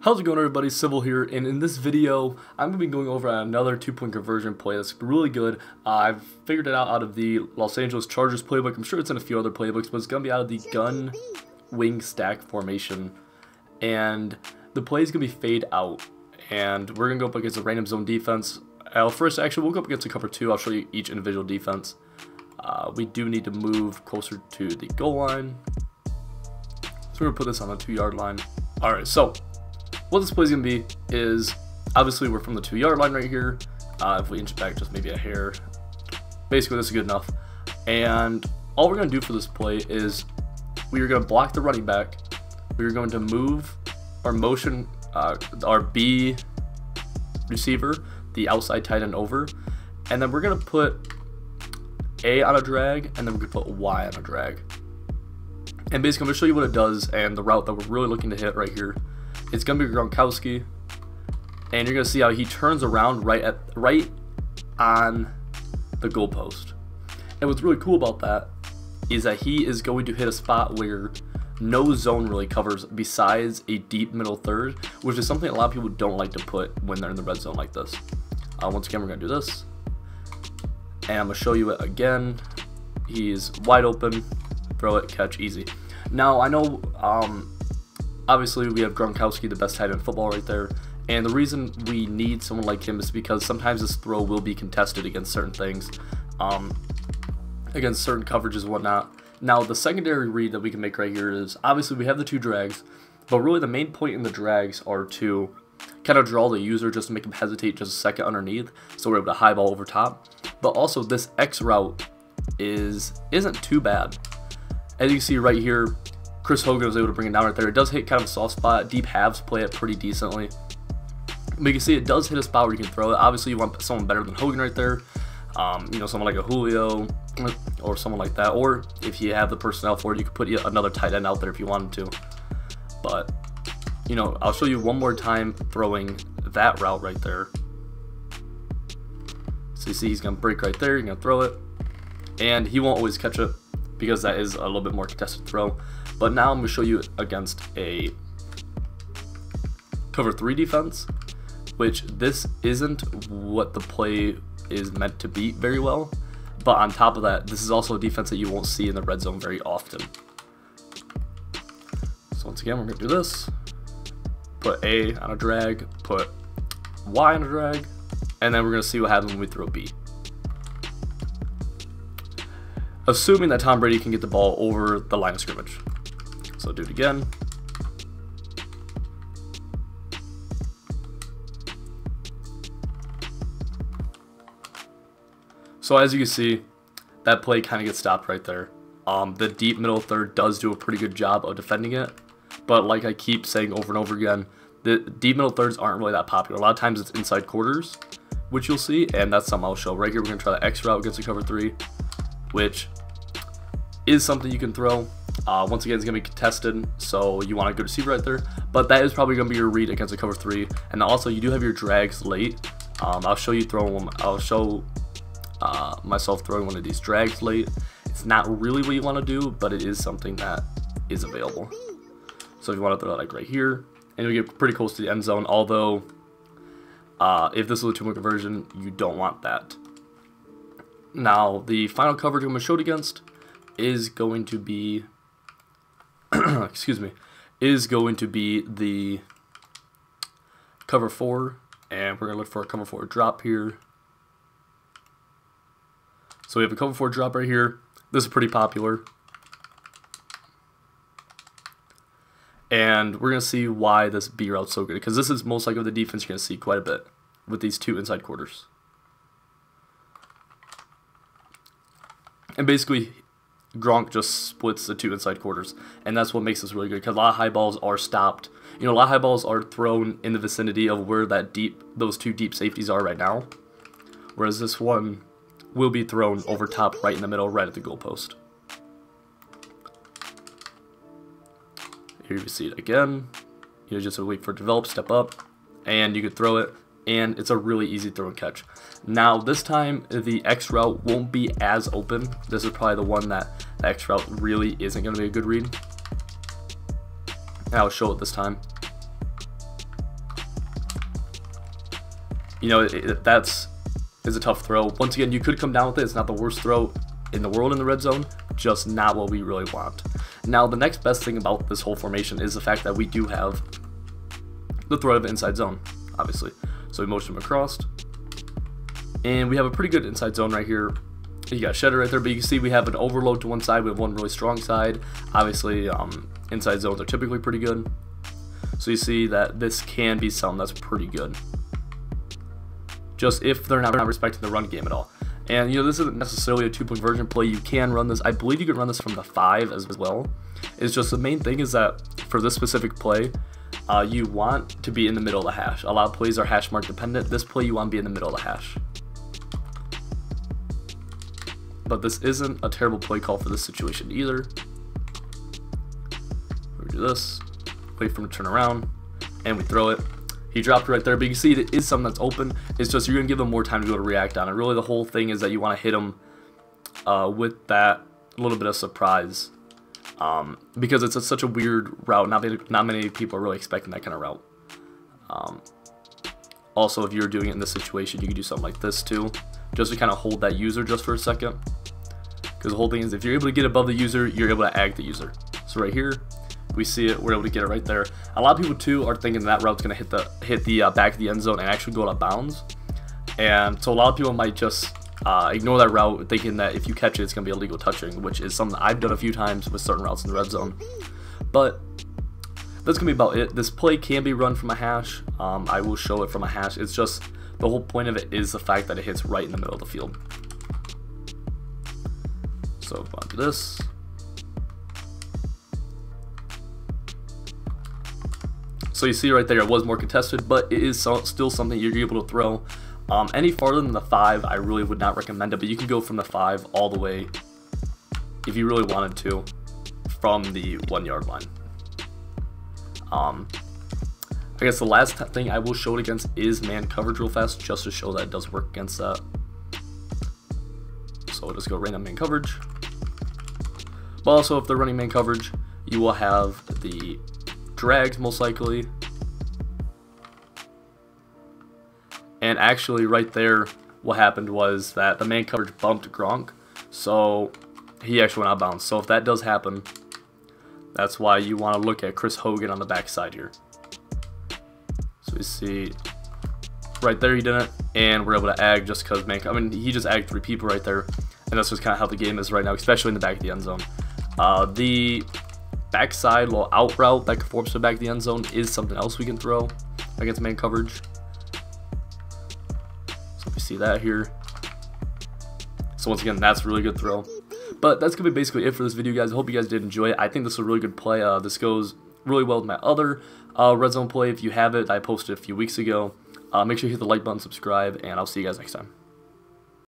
How's it going, everybody? Civil here, and in this video I'm going to be going over another 2-point conversion play that's really good. I've figured it out of the Los Angeles Chargers playbook. I'm sure it's in a few other playbooks, but it's going to be out of the gun wing stack formation, and the play is going to be fade out, and we're going to go up against a random zone defense. First, actually, we'll go up against a cover 2. I'll show you each individual defense. We do need to move closer to the goal line, so we're going to put this on the 2-yard line. Alright, so what this play is going to be is, obviously we're from the 2-yard line right here. If we inch it back just maybe a hair, basically this is good enough. And all we're going to do for this play is we are going to block the running back. We are going to move our motion, our B receiver, the outside tight end over, and then we're going to put A on a drag, and then we're going to put Y on a drag. And basically I'm going to show you what it does and the route that we're really looking to hit right here. It's going to be Gronkowski, and you're going to see how he turns around right on the goalpost. And what's really cool about that is that he is going to hit a spot where no zone really covers besides a deep middle third, which is something a lot of people don't like to put when they're in the red zone like this. Once again, we're going to do this, and I'm going to show you it again. He's wide open, throw it, catch, easy. Now, I know obviously we have Gronkowski, the best tight end in football right there, and the reason we need someone like him is because sometimes this throw will be contested against certain things, against certain coverages and whatnot. Now, the secondary read that we can make right here is, obviously we have the 2 drags, but really the main point in the drags are to kind of draw the user just to make him hesitate just a second underneath, so we're able to high ball over top. But also this X route isn't too bad. As you can see right here, Chris Hogan was able to bring it down right there. It does hit kind of a soft spot. Deep halves play it pretty decently. But you can see it does hit a spot where you can throw it. Obviously, you want someone better than Hogan right there. You know, someone like a Julio or someone like that. Or if you have the personnel for it, you could put another tight end out there if you wanted to. But, you know, I'll show you one more time throwing that route right there. So you see he's going to break right there. You're going to throw it. And he won't always catch it because that is a little bit more contested throw. But now I'm going to show you against a cover 3 defense, which this isn't what the play is meant to be very well. But on top of that, this is also a defense that you won't see in the red zone very often. So once again, we're going to do this. Put A on a drag, put Y on a drag, and then we're going to see what happens when we throw B. Assuming that Tom Brady can get the ball over the line of scrimmage. So do it again. So as you can see, that play kind of gets stopped right there. The deep middle third does do a pretty good job of defending it, but like I keep saying over and over again, the deep middle thirds aren't really that popular. A lot of times it's inside quarters, which you'll see, and that's something I'll show. Right here we're going to try the X route against the cover 3, which is something you can throw. Once again, it's going to be contested, so you want a good receiver right there, but that is probably going to be your read against a cover 3. And also, you do have your drags late. I'll show you throwing one. I'll show myself throwing one of these drags late. It's not really what you want to do, but it is something that is available. So if you want to throw it like right here, and you'll get pretty close to the end zone, although if this is a 2-point conversion, you don't want that. Now, the final coverage I'm going to show it against is going to be excuse me, is going to be the cover 4, and we're going to look for a cover 4 drop here. So we have a cover 4 drop right here. This is pretty popular, and we're going to see why this B route's so good, because this is most likely the defense you're going to see quite a bit with these 2 inside quarters. And basically Gronk just splits the 2 inside quarters, and that's what makes this really good, because a lot of high balls are stopped. You know, a lot of high balls are thrown in the vicinity of where those 2 deep safeties are right now, whereas this one will be thrown over top right in the middle, right at the goalpost. Here you see it again. You just wait for it to develop, step up, and you could throw it, and it's a really easy throw and catch. Now this time the X route won't be as open. This is probably the one that the X route really isn't going to be a good read. And I'll show it this time. you know, that's a tough throw. Once again, you could come down with it. It's not the worst throw in the world in the red zone, just not what we really want. Now, the next best thing about this whole formation is the fact that we do have the threat of inside zone, obviously. So we motion him across, and we have a pretty good inside zone right here. You got Shedder right there, but you can see we have an overload to one side. We have one really strong side. Obviously, inside zones are typically pretty good. So you see that this can be something that's pretty good, just if they're not respecting the run game at all. And you know, this isn't necessarily a 2-point conversion play. You can run this. I believe you can run this from the 5 as well. It's just the main thing is that for this specific play, you want to be in the middle of the hash. A lot of plays are hash mark dependent. This play you want to be in the middle of the hash. But this isn't a terrible play call for this situation either. We do this, wait for him to turn around, and we throw it. He dropped it right there, but you can see it is something that's open. It's just you're going to give him more time to be able to react on it. Really, the whole thing is that you want to hit him with that little bit of surprise, because it's such a weird route. Not many people are really expecting that kind of route. Also, if you're doing it in this situation, you can do something like this too, just to kind of hold that user just for a second. Because the whole thing is, if you're able to get above the user, you're able to ag the user. So right here, we see it. We're able to get it right there. A lot of people too are thinking that route's going to hit the back of the end zone and actually go out of bounds. And so a lot of people might just ignore that route, thinking that if you catch it, it's going to be illegal touching, which is something I've done a few times with certain routes in the red zone. But that's going to be about it. This play can be run from a hash. I will show it from a hash. It's just the whole point of it is the fact that it hits right in the middle of the field. So go on to this. So you see right there, it was more contested, but it is still something you're able to throw. Any farther than the 5, I really would not recommend it, but you can go from the 5 all the way, if you really wanted to, from the 1-yard line. I guess the last thing I will show it against is man coverage real fast, just to show that it does work against that. So we'll just go random man coverage. But also, if they're running man coverage, you will have the drags most likely. And actually right there, what happened was that the man coverage bumped Gronk, so he actually went out of bounds. So if that does happen, that's why you want to look at Chris Hogan on the backside here. So we see right there he didn't, and we're able to ag just because he just agged 3 people right there, and that's just kind of how the game is right now, especially in the back of the end zone. The backside little out route that conforms to the back of the end zone is something else we can throw against man coverage. So we see that here. So once again, that's a really good throw. But that's going to be basically it for this video, guys. I hope you guys did enjoy it. I think this is a really good play. This goes really well with my other red zone play. If you have it, I posted a few weeks ago. Make sure you hit the like button, subscribe, and I'll see you guys next time.